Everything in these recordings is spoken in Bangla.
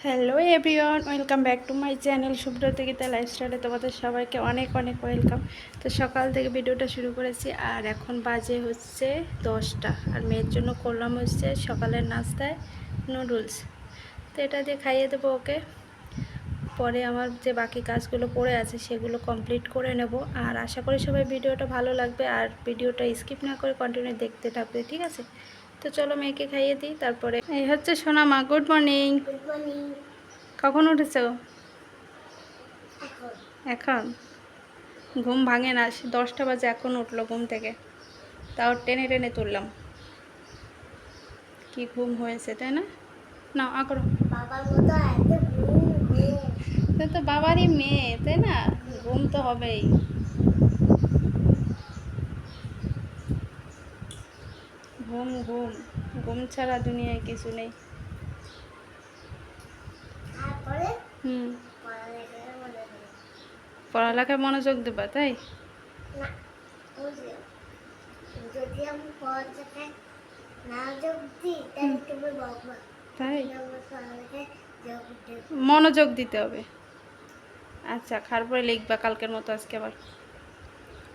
Hello everyone, welcome back to my channel Subrata Gita লাইফস্টাইলে তোমাদের সবাইকে অনেক অনেক ওয়েলকাম। তো সকাল থেকে ভিডিওটা শুরু করেছি আর এখন বাজে হচ্ছে 10টা। আর মেয়ের জন্য করলাম হচ্ছে সকালের নাস্তায় নুডলস। তো এটা দিয়ে খাইয়ে দেবো ওকে। পরে আমার যে বাকি কাজগুলো পড়ে আছে সেগুলো কমপ্লিট করে নেব। আর আশা করি সবাই ভিডিওটা ভালো লাগবে আর ভিডিওটা স্কিপ না করে কন্টিনিউ দেখতে থাকবে, ঠিক আছে? তো চলো মেয়েকে খাইয়ে দিই। তারপরে এই হচ্ছে সোনা মা। Good morning. Good morning. কখন উঠেছো? এখন এখন ঘুম ভাঙে না, 10টা বাজে এখন উঠলো ঘুম থেকে, তাও টেনে টেনে তুললাম। কি ঘুম হয়েছে তাই না? না আকরো, বাবার মতো এত ঘুম ঘুম। সে তো বাবারই মেয়ে তাই না, ঘুম তো হবেই। ঘুম ঘুম ঘুম ছাড়া দুনিয়ায় কিছু নেই। তারপরে হুম, পড়ালেখায় মনে হলো পড়ালেখায় মনোযোগ দেবা তাই? না, ওই যে যদি আমি পড়ালেখায় না যোগ দিই তাহলে তুমি বকবা। তাই আমার পড়ালেখায় যোগ দেব। মনোযোগ দিতে হবে। আচ্ছা, খার পরে লিখবা কালকের মতো আজকে আবার।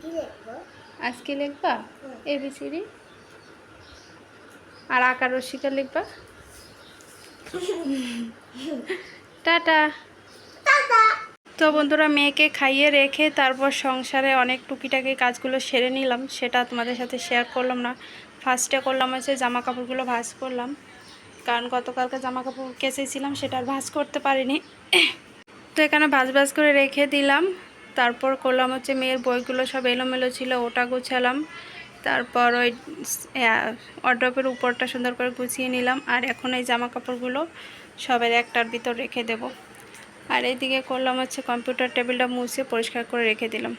কি লিখবো? আজকে লিখবা হুম। এবিসিডি আর আকার রসিকা লিখবা। টাটা। টাটা। তো বন্ধুরা, মেয়েকে খাইয়ে রেখে তারপর সংসারে অনেক টুকিটাকি কাজগুলো সেরে নিলাম, সেটা তোমাদের সাথে শেয়ার করলাম না। ফার্স্টে করলাম হচ্ছে জামা কাপড়গুলো ভাঁজ করলাম, কারণ গতকালকে জামা কাপড় কেচেছিলাম সেটা আর ভাঁজ করতে পারিনি। তো এখানে ভাঁজ ভাঁজ করে রেখে দিলাম। তারপর করলাম হচ্ছে মেয়ের বইগুলো সব এলোমেলো ছিল ওটা গুছালাম। তারপর ওই ওয়ারড্রপের উপরটা সুন্দর করে গুছিয়ে নিলাম। আর এখন এই জামা কাপড়গুলো সবের একটার ভিতর রেখে দেব। আর এইদিকে করলাম হচ্ছে কম্পিউটার টেবিলটা মুছে পরিষ্কার করে রেখে দিলাম।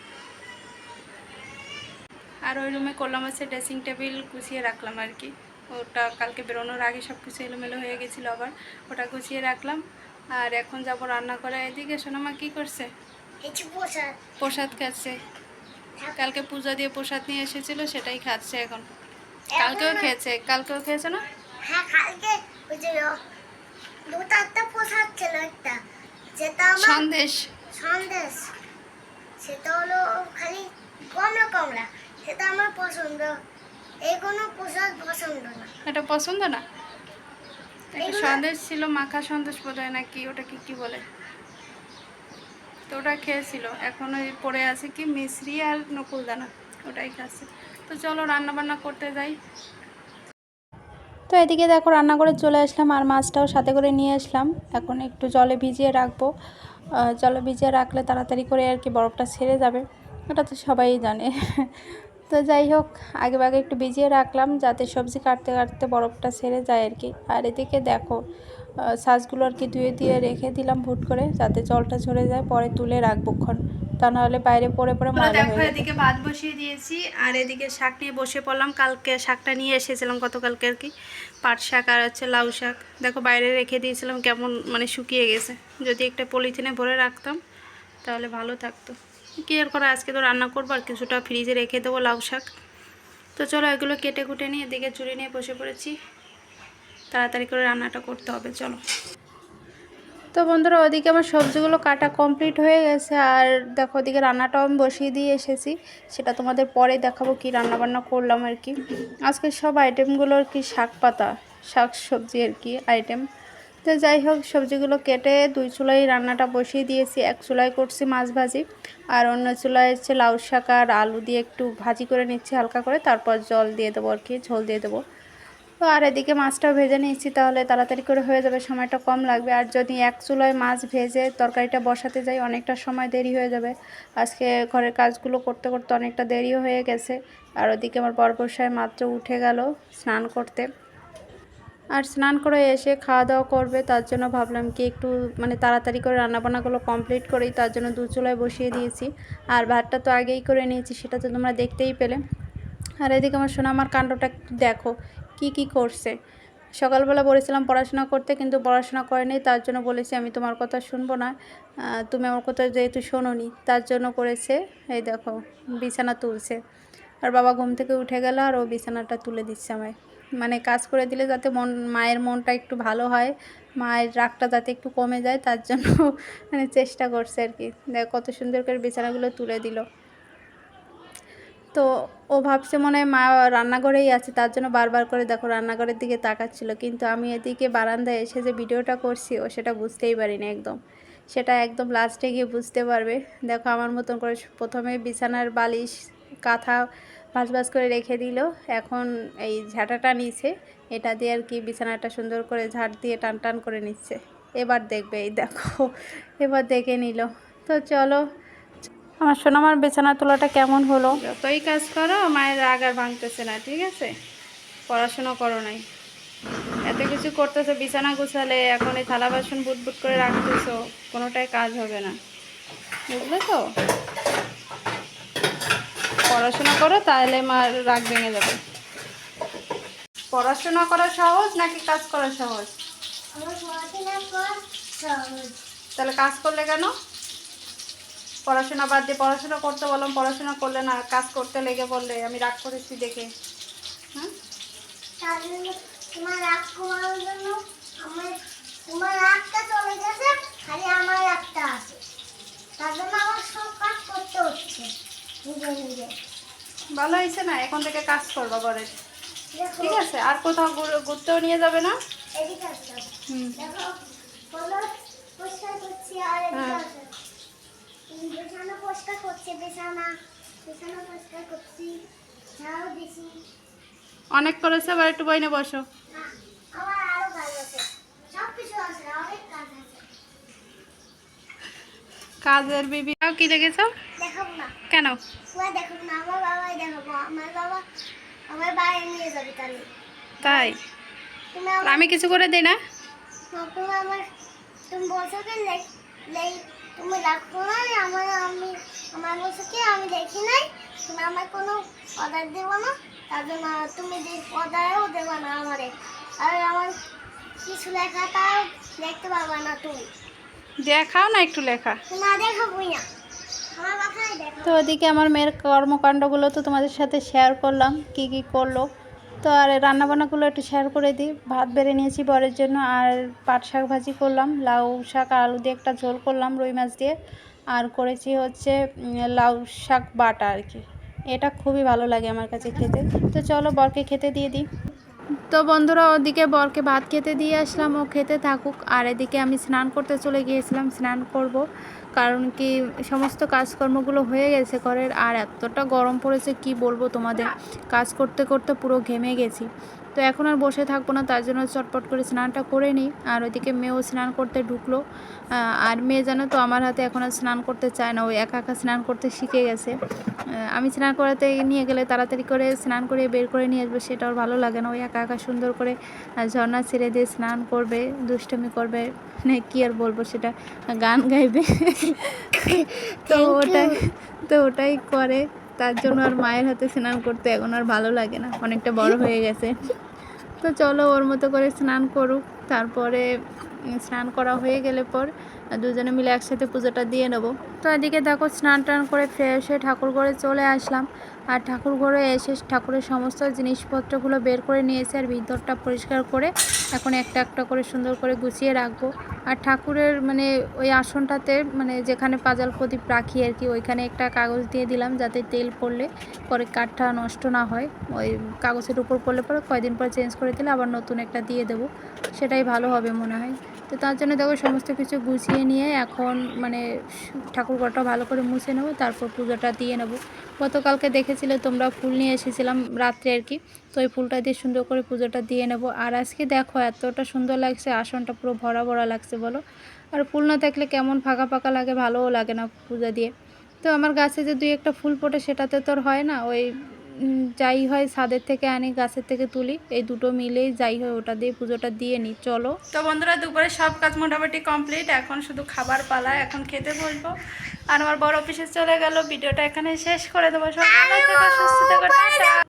আর ওই রুমে করলাম হচ্ছে ড্রেসিং টেবিল গুছিয়ে রাখলাম আর কি। ওটা কালকে বেরোনোর আগে সব কিছু এলোমেলো হয়ে গেছিলো, আবার ওটা গুছিয়ে রাখলাম। আর এখন যাবো রান্না করে। এদিকে সোনামা কি করছে? কিছু প্রসাদ প্রসাদ খাচ্ছে। কালকে পূজা দিয়ে প্রসাদ নিয়ে এসেছিলো সেটাই খাচ্ছে এখন। কালকেও খেয়েছে, কালকেও খেয়েছে না? হ্যাঁ, কালকে ওই যে দুটো একটা প্রসাদ ছিল, একটা যেটা আমার সন্দেশ। সন্দেশ, সেটা হলো খালি কমলা কমলা, সেটা আমার পছন্দ। এই কোনো প্রসাদ পছন্দ না। এটা পছন্দ না? একটা এগুলো সন্দেশ ছিল, মাখা সন্দেশ বোধ হয় নাকি, ওটাকে কি বলে। তো ওটা খেয়েছিল, এখন ওই পড়ে আছে কি মিশ্রি আর নকুলদানা, ওটাই খাচ্ছে। তো চলো রান্না বান্না করতে যাই। তো এদিকে দেখো রান্না করে চলে আসলাম আর মাছটাও সাথে করে নিয়ে আসলাম। এখন একটু জলে ভিজিয়ে রাখবো। জলে ভিজিয়ে রাখলে তাড়াতাড়ি করে আর কি বরফটা ছেড়ে যাবে, এটা তো সবাই জানে। তো যাই হোক, আগে ভাগে একটু ভিজিয়ে রাখলাম যাতে সবজি কাটতে কাটতে বরফটা ছেড়ে যায় আর কি। আর এদিকে দেখো শাঁসগুলো আর কি ধুয়ে দিয়ে রেখে দিলাম ভুট করে, যাতে জলটা ঝরে যায়, পরে তুলে রাখবোক্ষণ, তা নাহলে বাইরে পড়ে পড়ে ময়লা হয়ে যাবে। এদিকে ভাত বসিয়ে দিয়েছি আর এদিকে শাক নিয়ে বসে পড়লাম। কালকে শাকটা নিয়ে এসেছিলাম গতকালকে আর কি, পাট শাক আর হচ্ছে লাউ শাক। দেখো বাইরে রেখে দিয়েছিলাম, কেমন মানে শুকিয়ে গেছে। যদি একটা পলিথিনে ভরে রাখতাম তাহলে ভালো থাকতো। কি আর করা, আজকে তো রান্না করবো আর কিছুটা ফ্রিজে রেখে দেবো লাউ শাক। তো চলো এগুলো কেটে কুটে নিয়ে এদিকে চুরি নিয়ে বসে পড়েছি, তাড়াতাড়ি করে রান্নাটা করতে হবে, চলো। তো বন্ধুরা, ওদিকে আমার সবজিগুলো কাটা কমপ্লিট হয়ে গেছে আর দেখো ওদিকে রান্নাটাও আমি বসিয়ে দিয়ে এসেছি। সেটা তোমাদের পরে দেখাবো কি রান্না বান্না করলাম আর কি। আজকে সব আইটেমগুলো আর কি শাক পাতা, শাক সবজি আর কি আইটেম। তো যাই হোক, সবজিগুলো কেটে দুই চুলায় রান্নাটা বসিয়ে দিয়েছি। এক চুলায় করছি মাছ ভাজি আর অন্য চুলায় হচ্ছে লাউ শাক আর আলু দিয়ে একটু ভাজি করে নিচ্ছি হালকা করে, তারপর জল দিয়ে দেবো আর কি, ঝোল দিয়ে দেবো। তো আর এদিকে মাছটাও ভেজে নিচ্ছি, তাহলে তাড়াতাড়ি করে হয়ে যাবে, সময়টা কম লাগবে। আর যদি এক চুলায় মাছ ভেজে তরকারিটা বসাতে যাই অনেকটা সময় দেরি হয়ে যাবে। আজকে ঘরের কাজগুলো করতে করতে অনেকটা দেরিও হয়ে গেছে। আর ওদিকে আমার বরমশাই মাত্র উঠে গেল স্নান করতে, আর স্নান করে এসে খাওয়া দাওয়া করবে। তার জন্য ভাবলাম কি একটু মানে তাড়াতাড়ি করে রান্নাবান্নাগুলো কমপ্লিট করেই, তার জন্য দু চুলায় বসিয়ে দিয়েছি। আর ভাতটা তো আগেই করে নিয়েছি, সেটা তো তোমরা দেখতেই পেলে। আর এদিকে আমার সোনা আমার কাণ্ডটা একটু দেখো, কি কি করছে। সকালবেলা বলেছিলাম পড়াশোনা করতে, কিন্তু পড়াশোনা করেনি। তার জন্য বলেছি আমি তোমার কথা শুনবো না, তুমি আমার কথা যেহেতু শোনোনি, তার জন্য করেছে এই দেখো বিছানা তুলছে। আর বাবা ঘুম থেকে উঠে গেল আর ও বিছানাটা তুলে দিচ্ছে আমায়। মানে কাজ করে দিলে যাতে মায়ের মনটা একটু ভালো হয়, মায়ের রাগটা যাতে একটু কমে যায়, তার জন্য মানে চেষ্টা করছে আর কি। দেখ কত সুন্দর করে বিছানাগুলো তুলে দিল। তো ও ভাবছে মনে হয় মা রান্নাঘরেই আছে, তার জন্য বারবার করে দেখো রান্নাঘরের দিকে তাকাচ্ছিল। কিন্তু আমি এদিকে বারান্দায় এসে যে ভিডিওটা করছি ও সেটা বুঝতেই পারিনি একদম। সেটা একদম লাস্টে গিয়ে বুঝতে পারবে। দেখো আমার মতন করে প্রথমে বিছানার বালিশ কাঁথা ভাঁজ করে রেখে দিল, এখন এই ঝাঁটাটা নিচ্ছে, এটা দিয়ে আর কি বিছানাটা সুন্দর করে ঝাড় দিয়ে টান টান করে নিচ্ছে। এবার দেখবে, এই দেখো এবার দেখে নিল। তো চলো, আমার সোনামার বিছানা তোলাটা কেমন হলো। যতই কাজ করো মায়ের রাগ আর ভাঙতেছে না, ঠিক আছে? পড়াশোনা করো নাই, এত কিছু করতেছো, বিছানা গুছালে, এখন এই থালা বাসন বুটবুট করে রাখতেছো, কোনোটাই কাজ হবে না, বুঝলে তো? পড়াশোনা করো, তাহলে মার রাগ ভেঙে যাবে। পড়াশোনা করা সহজ নাকি কাজ করা সহজ? আমার পড়াশোনা করা সহজ। তাহলে কাজ করলে কেন? পড়াশোনা বাদ দিয়ে পড়াশোনা করতে বললাম, পড়াশোনা করলে না, কাজ করতে লেগে পড়লে আমি রাগ করেছি দেখে। হ্যাঁ, তার জন্য তোমার রাগ কমানোর জন্য তোমার রাগটা চলে গেছে, খালি আমার রাগটা আছে। তার জন্য আমার সব কাজ করতে হচ্ছে নিজে নিজে। ভালো হয়েছে না? এখন থেকে কাজ করবা ঘরের, দেখো ঠিক আছে? আর কোথাও ঘুরতেও নিয়ে যাবে না? এদিকে আসো। হুম, দেখো বলো, পরিষ্কার করছি আর এদিকে হ্যাঁ। আসো। বিছানা পরিষ্কার করছি, বিছানা পরিষ্কার করছি, ঝাড়ু দিছি। অনেক করেছে, আবার একটু বইনে বসো। না, আমার আরো কাজ আছে, সব কিছু আছে, অনেক কাজ আছে। কাজের বিবি কি দেখেছো? দেখাবো না, কেন? তোমার দেখাবো না, আমার বাবাই দেখাবো। আমার বাবা আমার বাইরে নিয়ে যাবে তাহলে। তাই? তুমি আর আমি কিছু করে দিই না? তুমি আমার তুমি বলছো কি তুমি রাখো না, আমার বলছো কি আমি দেখি নাই, তুমি আমার কোনো অর্ডার দেবো না, তার জন্য তুমি যে অর্ডারও দেবো না আমারে। আর আমার কিছু লেখা তাও দেখতে পারবা না তুমি। দেখাও না একটু লেখা। না দেখাবোই না, আমার বাসায় দেখো। তো ওদিকে আমার মেয়ের কর্মকাণ্ডগুলো তো তোমাদের সাথে শেয়ার করলাম, কি কি করলো। তো আর রান্নাবান্নাগুলো একটু শেয়ার করে দিই। ভাত বেড়ে নিয়েছি বরের জন্য, আর পাট শাক ভাজি করলাম, লাউ শাক আর আলু দিয়ে একটা ঝোল করলাম রুই মাছ দিয়ে, আর করেছি হচ্ছে লাউ শাক বাটা আর কি। এটা খুবই ভালো লাগে আমার কাছে খেতে। তো চলো বরকে খেতে দিয়ে দিই। তো বন্ধুরা, ওদিকে বরকে ভাত খেতে দিয়ে আসলাম, ও খেতে থাকুক। আর এদিকে আমি স্নান করতে চলে গিয়েছিলাম, স্নান করব, কারণ কি সমস্ত কাজকর্মগুলো হয়ে গেছে ঘরের। আর এতটা গরম পড়েছে কি বলবো তোমাদের, কাজ করতে করতে পুরো ঘেমে গেছি। তো এখন আর বসে থাকবো না, তার জন্য চটপট করে স্নানটা করে নিই। আর ওইদিকে মেয়েও স্নান করতে ঢুকলো। আর মেয়ে জানো তো আমার হাতে এখন আর স্নান করতে চায় না, ওই একা একা স্নান করতে শিখে গেছে। আমি স্নান করাতে নিয়ে গেলে তাড়াতাড়ি করে স্নান করে বের করে নিয়ে আসবো, সেটা ওর ভালো লাগে না। ওই একা একা সুন্দর করে ঝর্ণা ছেড়ে দিয়ে স্নান করবে, দুষ্টুমি করবে, মানে কী আর বলবো, সেটা গান গাইবে। তো ওটাই করে, তার জন্য আর মায়ের হাতে স্নান করতে এখন আর ভালো লাগে না, অনেকটা বড় হয়ে গেছে। তো চলো ওর মতো করে স্নান করুক, তারপরে স্নান করা হয়ে গেলে পর দুজনে মিলে একসাথে পুজোটা দিয়ে নেবো। তো এদিকে দেখো স্নান টান করে ফ্রেশ হয়ে ঠাকুর ঘরে চলে আসলাম। আর ঠাকুর ঘরে এসে ঠাকুরের সমস্ত জিনিসপত্রগুলো বের করে নিয়েছি, আর ভিতরটা পরিষ্কার করে এখন একটা একটা করে সুন্দর করে গুছিয়ে রাখবো। আর ঠাকুরের মানে ওই আসনটাতে, মানে যেখানে পাজাল প্রদীপ রাখি আর কি, ওইখানে একটা কাগজ দিয়ে দিলাম, যাতে তেল পড়লে পরে কাঠটা নষ্ট না হয়। ওই কাগজের উপর পড়লে পরে কয়দিন পর চেঞ্জ করে দিলে আবার নতুন একটা দিয়ে দেবো, সেটাই ভালো হবে মনে হয়। তো তার জন্য দেখো সমস্ত কিছু গুছিয়ে নিয়ে এখন মানে ঠাকুরঘরটা ভালো করে মুছে নেবো, তারপর পুজোটা দিয়ে নেবো। গতকালকে দেখেছিলে তোমরা, ফুল নিয়ে এসেছিলাম রাত্রে আর কি, তো ওই ফুলটা দিয়ে সুন্দর করে পুজোটা দিয়ে নেবো। আর আজকে দেখো এতটা সুন্দর লাগছে, আসনটা পুরো ভরা ভরা লাগছে বলো। আর ফুল না থাকলে কেমন ফাঁকা ফাঁকা লাগে, ভালোও লাগে না পূজা দিয়ে। তো আমার গাছে যে দুই একটা ফুল ফোটে সেটাতে তোর হয় না, ওই যাই হয় ছাদের থেকে আনি, গাছের থেকে তুলি, এই দুটো মিলেই যাই হয় ওটা দিয়ে পুজোটা দিয়ে নিই। চলো, তো বন্ধুরা দুপুরে সব কাজ মোটামুটি কমপ্লিট, এখন শুধু খাবার পালা, এখন খেতে বসবো। আর আমার বড় অফিসে চলে গেল। ভিডিওটা এখানে শেষ করে দেবো। সব ভালো থেকো, সুস্থ থেকো, টাটা।